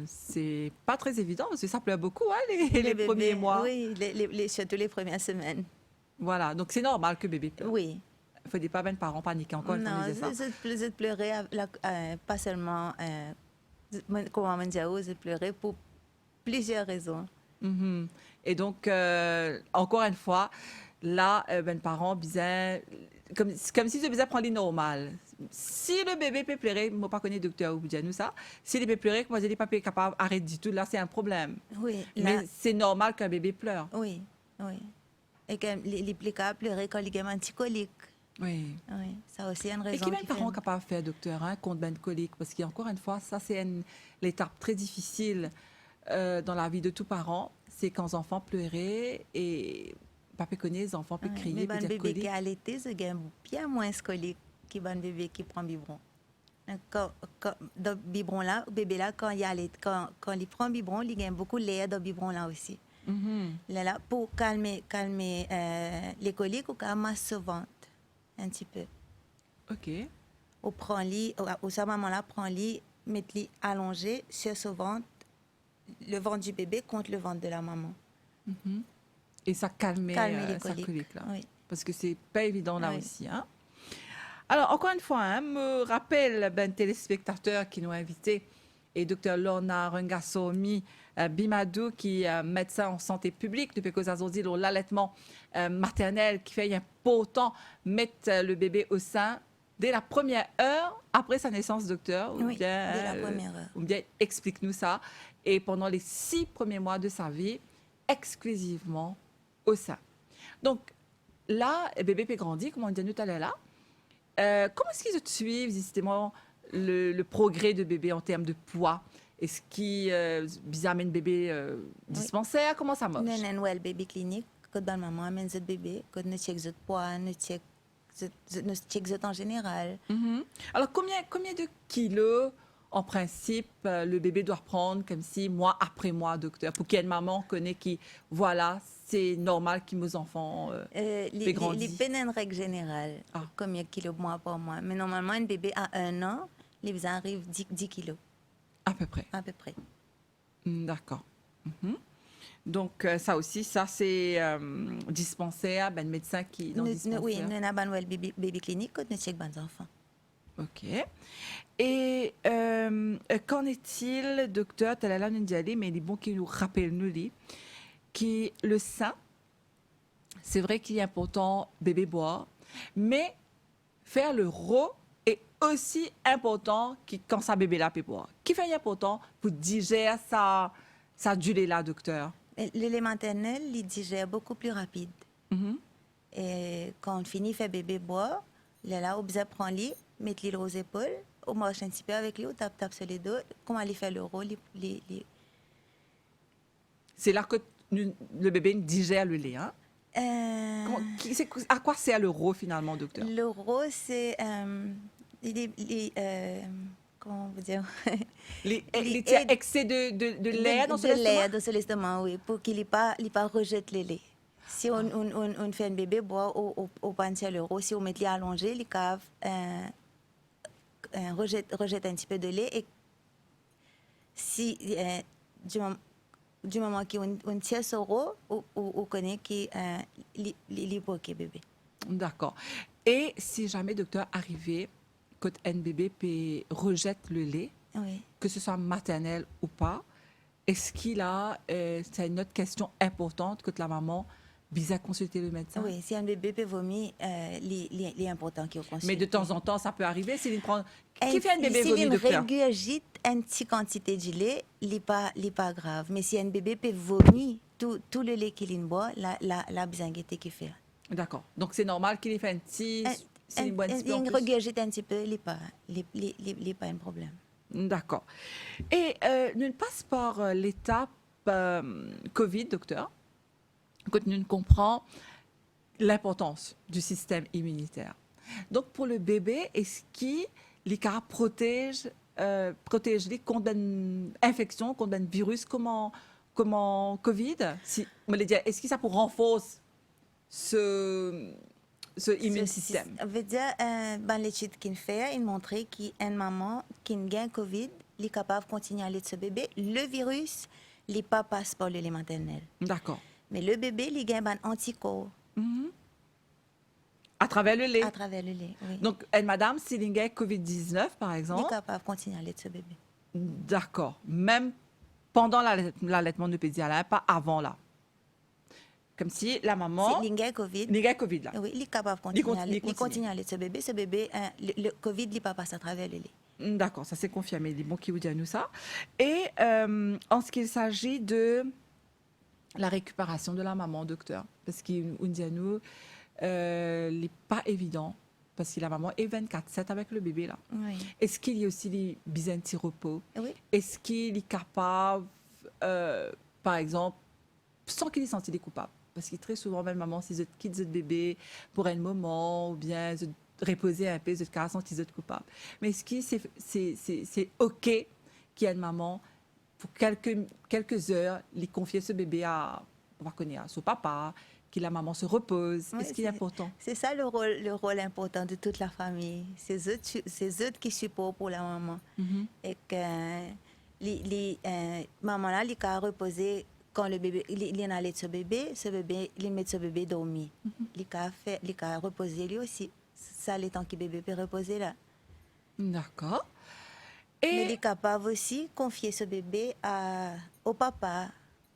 c'est pas très évident parce que ça pleure beaucoup hein, les premiers mois. Oui, surtout les premières semaines. Voilà, donc c'est normal que bébé pleure. Oui. Il ne faut pas mettre parents paniquer encore une fois. Non, je pleurais pas seulement, comment on dit, je pleurais pour plusieurs raisons. Et donc, encore une fois, là, parents disaient, comme si je disais prendre les normal. Si le bébé peut pleurer, moi pas connais docteur ou nous ça. Si le bébé pleurer, moi j'ai pas capable d'arrêter du tout. Là, c'est un problème. Oui. Mais c'est normal qu'un bébé pleure. Oui, oui. Et qu'il est capable de pleurer quand il a un petit colique. Oui. Oui, ça aussi une raison. Et combien de parents sont capables de faire, docteur, contre ben colique? Parce qu'encore une fois, ça c'est l'étape très difficile dans la vie de tout parent. C'est quand les enfants pleuraient et papa connaît les enfants peuvent crier, mais un bébé qui a allaité, c'est bien moins colique qu'un bébé qui prend biberon. Quand dans biberon là, bébé là quand il prend biberon, il gagne beaucoup de lait dans biberon là aussi. Là pour calmer les coliques ou calmer son ventre un petit peu. OK. On prend lit, ou sa maman là prend lit, met lit allongé sur son ventre, le ventre du bébé contre le ventre de la maman. Et ça calmait sa colique là. Oui. Parce que c'est pas évident là aussi. Hein? Alors, encore une fois, hein, me rappelle téléspectateur qui nous a invités et Dr Lorna Rungasomi Bimadou, qui est médecin en santé publique depuis que nous dit l'allaitement maternel qui fait important mettre le bébé au sein dès la première heure après sa naissance, docteur. Oui, bien, dès la première heure. Ou bien explique-nous ça. Et pendant les 6 premiers mois de sa vie, exclusivement au sein. Donc là, le bébé peut grandir, comme on dit tout à l'heure là. Comment est-ce qu'ils suivent justement le progrès de bébé en termes de poids? Est-ce qu'ils amènent bébé dispensaire? Comment ça marche? Nous avons un bébé clinique. Quand la maman amène ce bébé, quand nous checkons le poids, nous checkons en général. Alors, combien de kilos en principe, le bébé doit reprendre comme si mois après mois, docteur, pour qu'il y ait une maman connaît qui, voilà, c'est normal que mes enfants Les grandissent. peines en règle générale, Ah. combien de kilos mois par mois. Mais normalement, un bébé à 1 an, les arrivent 10 kilos, À peu près. à peu près. D'accord. Mhm. Donc, ça aussi, ça, c'est dispensaire, ben, le médecin qui dans le dispensaire. Oui, nous avons un baby clinique, nous check les enfants. OK. Et qu'en est-il, docteur, tu as l'air d'y aller, mais il est bon qu'il nous rappelle, nous, qui le sein, c'est vrai qu'il est important, bébé boire, mais faire le ro est aussi important que quand ça bébé là peut boire. Qui fait important pour digérer ça du lait là, docteur? Le lait maternel, il digère beaucoup plus rapide. Mhm. Et quand on finit faire bébé boire, là, on prend lit, mettre l'île aux épaules, on marche un petit peu avec lui, on tape sur les dos, comment aller faire le rôle. C'est là que le bébé digère le lait, hein? À quoi sert le ro finalement, docteur? Le rôle, c'est comment vous dire? Les excès de lait dans de lait l'estomac? dans son estomac, oui, pour qu'il n'ait pas rejette le lait. Si on fait un bébé boire au pansement le rôle, si on met les allongé, les caves rejette un petit peu de lait et si du moment qu'on tire ce rôle, on connaît qu'il est pour le bébé. D'accord. Et si jamais, docteur, arrivé, quand un bébé rejette le lait, Oui. que ce soit maternel ou pas, est-ce qu'il a, c'est une autre question importante que la maman vise à consulter le médecin? Oui, si un bébé peut vomir, il est important qu'il consulte. Mais de temps en temps, ça peut arriver. S'il prend... Qui fait un bébé vomir, s'il docteur? régurgite une petite quantité de lait, il n'est pas grave. Mais si un bébé peut vomir tout le lait qu'il boit, la besoin qu'il fait. D'accord. Donc, c'est normal qu'il ait fait un petit... Il régurgite un petit peu, il n'est pas un problème. D'accord. Et nous passe par l'étape Covid, docteur, quand nous comprend l'importance du système immunitaire. Donc, pour le bébé, est-ce qu'il protège les contre une infection, contre un virus, comment Covid? Est-ce que ça pour renforcer ce immune système? Ça veut dire, dans l'étude qu'il fait, il montrait qu'une maman qui a un Covid, elle est capable de continuer à aller de ce bébé. Le virus, il n'est pas passe par le lait maternel. D'accord. Mais le bébé, il a un anticorps. Mm-hmm. À travers le lait? À travers le lait, oui. Donc, madame, si il a COVID-19, par exemple... Il est capable de continuer à aller de ce bébé. D'accord. Même pendant l'allaitement de pédialyse, pas avant là. Comme si la maman... Si il a COVID, là. oui, il est capable de continuer à aller de ce bébé. Ce bébé, le COVID, il n'est pas passé à travers le lait. D'accord, ça c'est confirmé. Il est bon qui vous dit à nous ça. Et en ce qu'il s'agit de la récupération de la maman, docteur, parce qu'il nous dit à nous, il n'est pas évident, parce que la maman est 24/7 avec le bébé là. Oui. Est-ce qu'il y a aussi les besoins de repos? Oui. Est-ce qu'il est capable, par exemple, sans qu'il ait senti des coupables? Parce que très souvent, même maman, si je quitte le bébé pour un moment, ou bien je reposer un peu, je ne senti de coupable. Mais est-ce que c'est OK qu'il y ait une maman, pour quelques heures, lui confier ce bébé à son papa, que la maman se repose? Oui, est-ce qu'il est important? C'est ça le rôle important de toute la famille. C'est eux qui supportent pour la maman. Mm-hmm. Et que les mamans-là, ils ont reposé quand le bébé, il est allé de ce bébé, il met ce bébé dormir. Mm-hmm. Il a reposé lui aussi. Ça, le temps que le bébé peut reposer là. D'accord. Mais il est capable aussi de confier ce bébé au papa,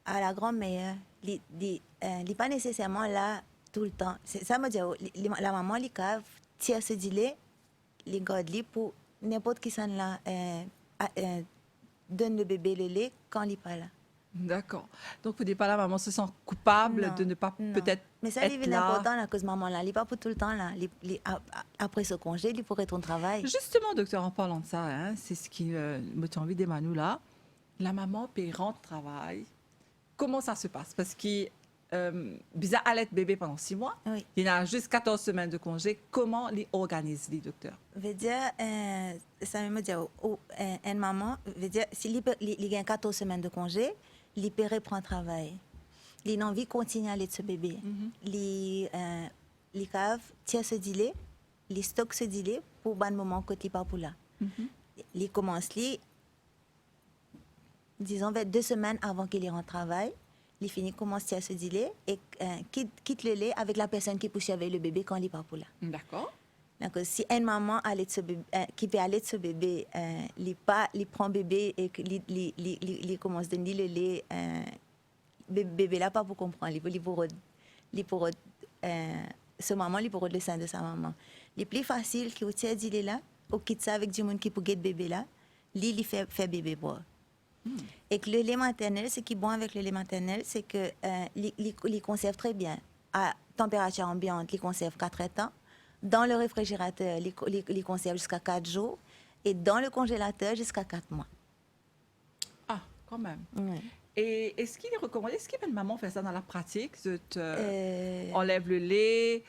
à la grand-mère. Il n'est pas nécessairement là tout le temps. Ça me dit, la maman, il a tire ce délai, il garde lui pour n'importe qui s'en là, donne le bébé le lait quand il n'est pas là. D'accord. Donc, vous ne dites pas la maman se sent coupable de ne pas peut-être mais ça, être c'est là. important là, cause maman là, il n'est pas pour tout le temps là. Après ce congé, il pourrait être au travail. Justement, docteur, en parlant de ça, hein, c'est ce qui me tient envie d'Emmanuel là. La maman peut rentrer au travail. Comment ça se passe? Parce que Bisa allait bébé pendant 6 mois. Oui. Il y a juste 14 semaines de congé. Comment les organise les docteurs? Veut dire, ça veut dire, une maman, veut dire, si il a 14 semaines de congé, il peut reprendre travail. Il a envie de continuer à aller de ce bébé. Il cave, tient ce délai, il stocke ce délai pour bon moment côté pas pour là. Il commence, disons, 2 semaines avant qu'il rentre travail. Il finit, commence à se délai et quitte le lait avec la personne qui pousse avec le bébé quand il n'est pas pour là. D'accord. Donc, si une maman allait de ce bébé, qui peut aller de ce bébé, il prend bébé et il commence à donner le lait, bébé là pas pour comprendre, ce maman, il pour le sein de sa maman. Le plus facile qui tient dit là, ou quitte ça avec du monde qui peut guetter bébé là, il fait bébé boire. Et que le lait maternel, ce qui est bon avec le lait maternel, c'est que il conserve très bien à température ambiante, il conserve 4 temps. Dans le réfrigérateur, il conserve jusqu'à 4 jours. Et dans le congélateur, jusqu'à 4 mois. Ah, quand même. Oui. Et est-ce qu'il est recommandé, est-ce qu'une maman fait ça dans la pratique? Enlève le lait.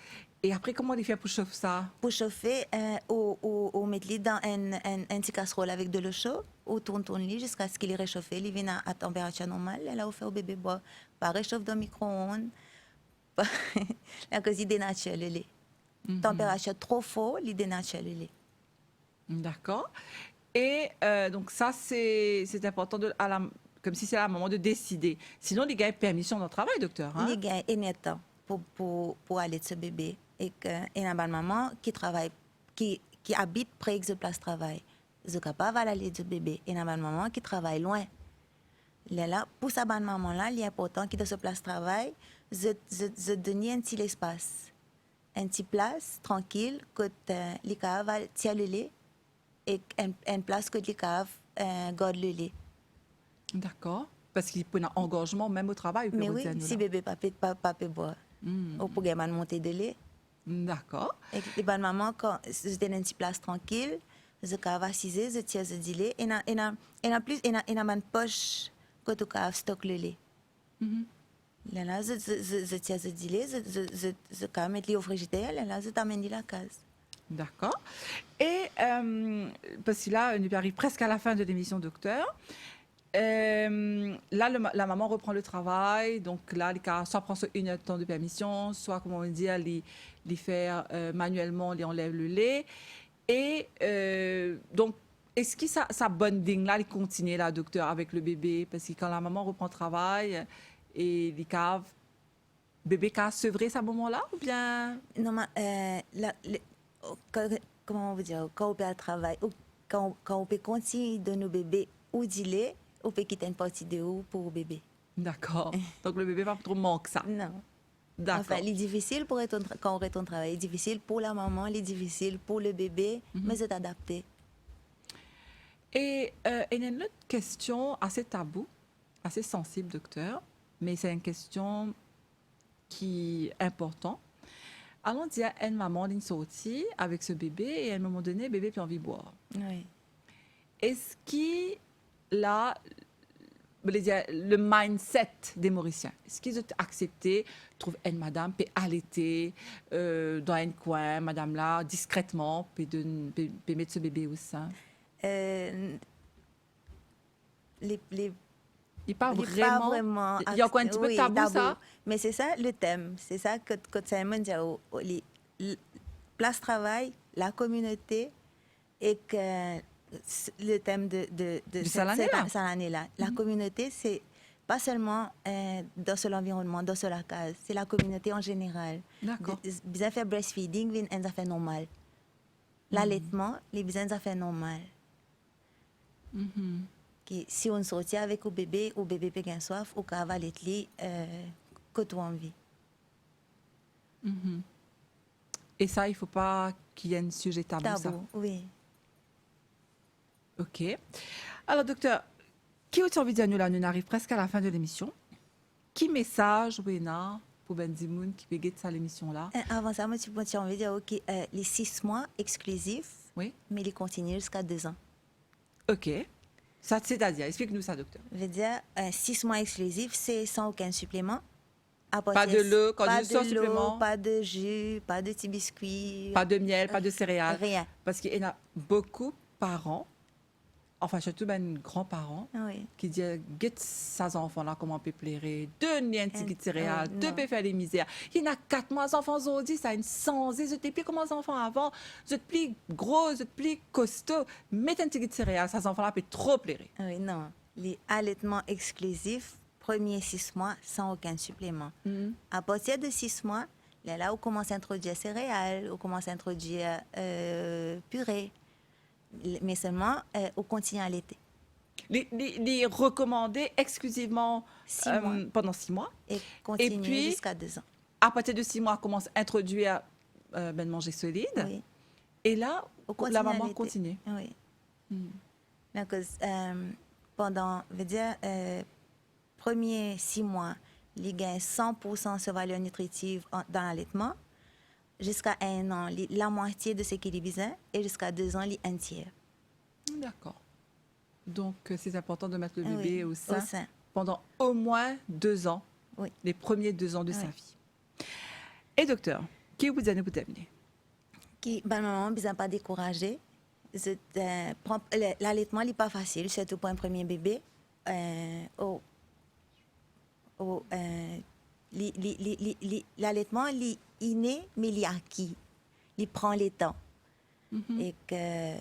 Et après, comment il fait pour chauffer ça? Pour chauffer, on met le dans un petit casserole avec de l'eau chaude. On tourne jusqu'à ce qu'il est réchauffé. Il vient à température normale. Et là, on fait au bébé boire. Pas réchauffe dans le micro-ondes. La cause, il dénature le lait. Température trop forte, il dénature le lait. D'accord. Et donc, ça, c'est important, comme si c'est à la maman de décider. Sinon, les gars ont permission dans le travail, docteur. Hein? Les gars ont un temps pour aller de ce bébé. Et qu'il y a une maman qui travaille, qui habite près de place de travail. Ils sont capables d'aller de ce bébé. Et il y a une maman qui travaille loin. Là, pour cette maman-là, il est important qu'il de ce place de travail, je donne un petit espace. Un petit place tranquille que les caves tiennent le lait et une place que les caves gardent le lait. D'accord. Parce qu'il peut y avoir un engorgement même au travail. Mais oui, si bébé pas peut boire, on peut monter de lait. D'accord. Et les bonnes mamans, quand je donne une petite place tranquille, je cave assise, je tiens le lait et il y a une poche que tu caves stock le lait. Là, je tiens le délai, je peux mettre au frigidaire, là, je t'amène la case. D'accord. Et parce que là, on arrive presque à la fin de l'émission, docteur. Là, la maman reprend le travail. Donc là, soit prend une heure de temps de permission, soit, comment on dit, les faire manuellement, les enlève le lait. Et donc, est-ce que ça bonding là, il continue là, docteur, avec le bébé? Parce que quand la maman reprend le travail, et les caves, bébé a sevré à ce moment-là ou bien? Non, mais comment on veut dire, quand on peut le travail, quand on peut continuer de nos bébés ou d'y on peut quitter une partie de haut pour le bébé. D'accord. Donc le bébé va pas trop manquer ça. Non. D'accord. Enfin, il est difficile quand on retourne travail. Il est difficile pour la maman, il est difficile pour le bébé, mais c'est adapté. Et il y a une autre question assez taboue, assez sensible, docteur. Mais c'est une question qui est importante. Allons dire à une maman d'une sortie avec ce bébé et à un moment donné, le bébé a envie de boire. Oui. Est-ce qu'il a le mindset des Mauriciens? Est-ce qu'ils ont accepté, trouve une madame, peut allaiter dans un coin, madame là, discrètement, peut mettre ce bébé au sein? Il pas vraiment. Il y a quoi un petit peu de tabou, tabou, ça? Mais c'est ça le thème. C'est ça que Simon dit. Place travail, la communauté et que le thème de cette année-là. La communauté, c'est pas seulement dans ce environnement, dans la case. C'est la communauté en général. D'accord. Bien fait breastfeeding, c'est fait normal. L'allaitement, les besoins ça fait normal. Si on sortit avec le bébé peut avoir soif, ou peut allaiter que tu as envie. Et ça, il ne faut pas qu'il y ait un sujet tabou, ça? Oui. OK. Alors, docteur, qui a envie de dire nous là, nous arrivons presque à la fin de l'émission. Qui message, Wena, pour Benzimoun, qui peut guetter ça l'émission là? Avant ça, moi, j'ai envie de dire OK, les 6 mois exclusifs, oui, mais ils continuent jusqu'à 2 ans. OK. Ça, c'est-à-dire, explique-nous ça, docteur. Je veux dire, 6 mois exclusifs, c'est sans aucun supplément. Pas de l'eau, quand pas du sang de l'eau, supplément, pas de jus, pas de petits biscuits, pas de miel, pas de céréales. rien. Parce qu'il y en a beaucoup parents, enfin surtout mes grands-parents, Oui. qui disent get ces enfants-là comment peut plaire, donne un petit de céréales, oui, deux non. peut faire des misères. Il y en a 4 mois, les enfants aujourd'hui, ça a une sans, ils étaient plus comme les enfants avant, ils étaient plus gros, ils étaient plus costauds. Mettez un petit de céréales, ces enfants-là peuvent trop plaire. Oui, non. Les allaitements exclusifs, premiers 6 mois, sans aucun supplément. À partir de 6 mois, là, on commence à introduire céréales, on commence à introduire purée. Mais seulement, on continue à allaiter. Les recommander exclusivement 6 mois. pendant 6 mois. Et continuer puis, jusqu'à 2 ans. À partir de 6 mois, on commence à introduire manger solide. Oui. Et là, On continue la à maman allaiter. continue. Oui. Donc, pendant, veut dire, premiers 6 mois, il gagne 100% de valeur nutritive dans l'allaitement. Jusqu'à 1 an, la moitié de ce qu'il besoin. Et jusqu'à 2 ans, un tiers. D'accord. Donc, c'est important de mettre le bébé Oui, au sein sein. pendant au moins 2 ans, Oui. les premiers 2 ans de Oui. sa vie. Et docteur, qui vous a terminé? Qui, ben, maman, ne pas décourager. L'allaitement n'est pas facile, surtout pour un premier bébé. L'allaitement, il est inné, mais il est acquis. Il prend le temps. Et que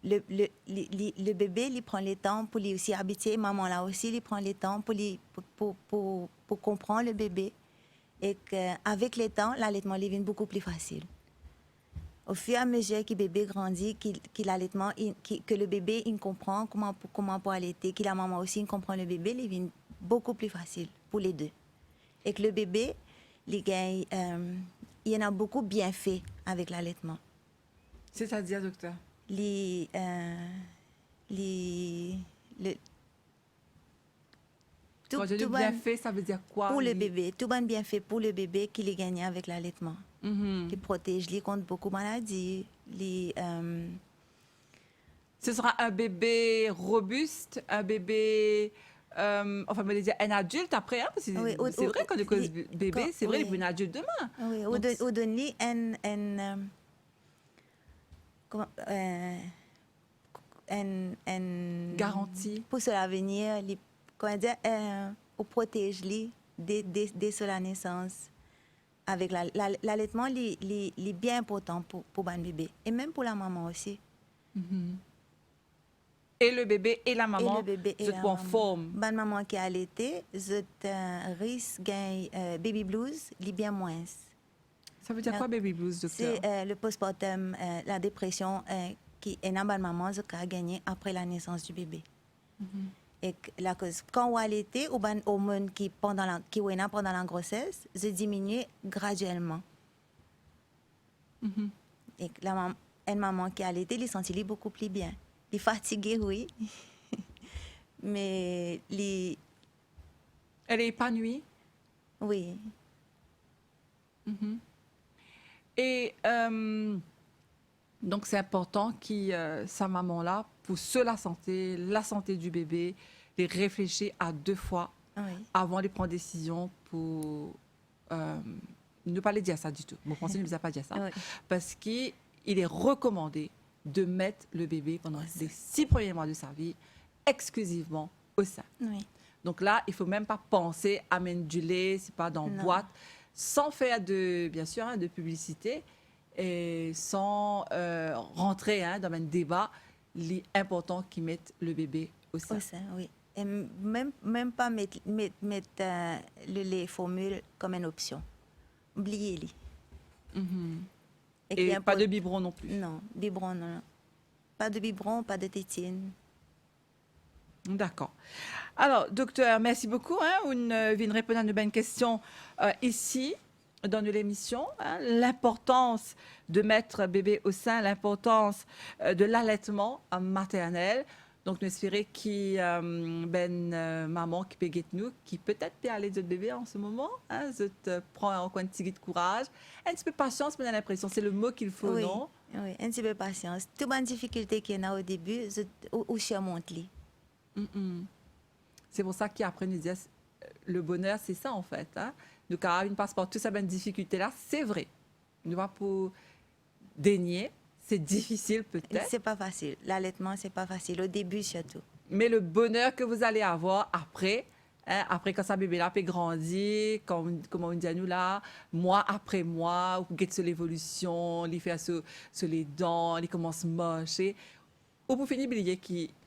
le bébé, il prend le temps pour lui aussi habituer. Maman, là aussi, il prend le temps pour comprendre le bébé. Et qu'avec le temps, l'allaitement devient beaucoup plus facile. Au fur et à mesure que le bébé grandit, que le bébé il comprend comment pour allaiter, que la maman aussi il comprend le bébé, il devient beaucoup plus facile pour les deux. Et que le bébé, il y en a beaucoup bien fait avec l'allaitement. C'est-à-dire, docteur? Quand je dis bien fait, ça veut dire quoi? Pour le bébé, tout bien fait pour le bébé qu'il est gagné avec l'allaitement. Qui protège lui contre beaucoup de maladies. Ce sera un bébé robuste, un bébé, enfin, on va dire un adulte après, hein, parce que Oui, c'est vrai quand on cause bébé, c'est vrai, il est un adulte demain. Oui, ou donner un Garantie. pour l'avenir, comment dire, on protège lui dès la naissance. Avec l'allaitement, il est bien important pour un bébé et même pour la maman aussi. Et le bébé et la maman, vous êtes en forme. Bonne maman qui a allaité, risque gagne baby blues, il est bien moins. Ça veut dire quoi baby blues, docteur? C'est le postpartum, la dépression qui est une bonne maman qui a gagné après la naissance du bébé. Et la cause, quand on allaitait, ou ben hormones qui pendant la grossesse, se diminue graduellement. Et une maman qui a allaité, elle sentit beaucoup plus bien. Elle est fatiguée, oui, mais elle est épanouie. Oui. Et donc c'est important que sa maman-là, pour la santé du bébé, les réfléchir à 2 fois avant de prendre décision pour ne pas les dire ça du tout. Mon conseil ne vous a pas dit ça. Parce qu'il est recommandé de mettre le bébé pendant les 6 premiers mois de sa vie exclusivement au sein. Donc là, il ne faut même pas penser à mettre du lait, c'est pas dans boîte, sans faire bien sûr, de publicité et sans rentrer dans un débat. Il est important qu'ils mettent le bébé au sein. Au sein, oui. Et même pas mettre le lait formule comme une option. Oubliez-le. Et pas de biberon non plus. Non, biberon, non. Pas de biberon, pas de tétine. D'accord. Alors, docteur, merci beaucoup. Vous venez répondre à une bonne question ici, dans l'émission. L'importance de mettre bébé au sein, l'importance de l'allaitement maternel. Donc, nous espérons qu'il y a maman qui peut guetter nous, qui peut-être peut aller de bébé en ce moment. Je te prends un petit de courage. Un petit peu de patience, mais j'ai l'impression, c'est le mot qu'il faut, non? Oui, un petit peu de patience. Toute bonne difficulté qu'il y a au début, je surmonte-les. C'est pour ça qu'après, nous disons, le bonheur, c'est ça, en fait. nous avons une passeport, tout ça, une difficulté là, c'est vrai. Nous va pour dénier, c'est difficile peut-être. C'est pas facile. L'allaitement, c'est pas facile. Au début, surtout. Mais le bonheur que vous allez avoir après, hein, après quand sa bébé là peut grandir, comme on dit à nous là, mois après mois, vous guettez l'évolution, il fait sur les dents, il commence à marcher. Ou pour finir, oublier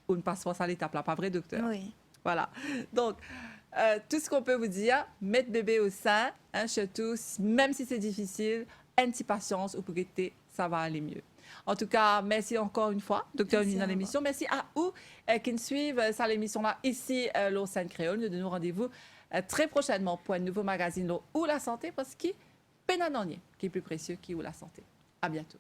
qu'on ne passe pas à l'étape là, pas vrai, docteur? Oui. Voilà. Donc, tout ce qu'on peut vous dire, mettre bébé au sein, hein, surtout, même si c'est difficile, un petit patience, ou pour guetter, ça va aller mieux. En tout cas, merci encore une fois, docteur, Merci dans l'émission. Merci à vous qui nous suivent ça l'émission là ici, l'Océan Créole. Nous donnons rendez-vous très prochainement pour un nouveau magazine où la santé, parce qu'il y a qui est plus précieux qui ou la santé. À bientôt.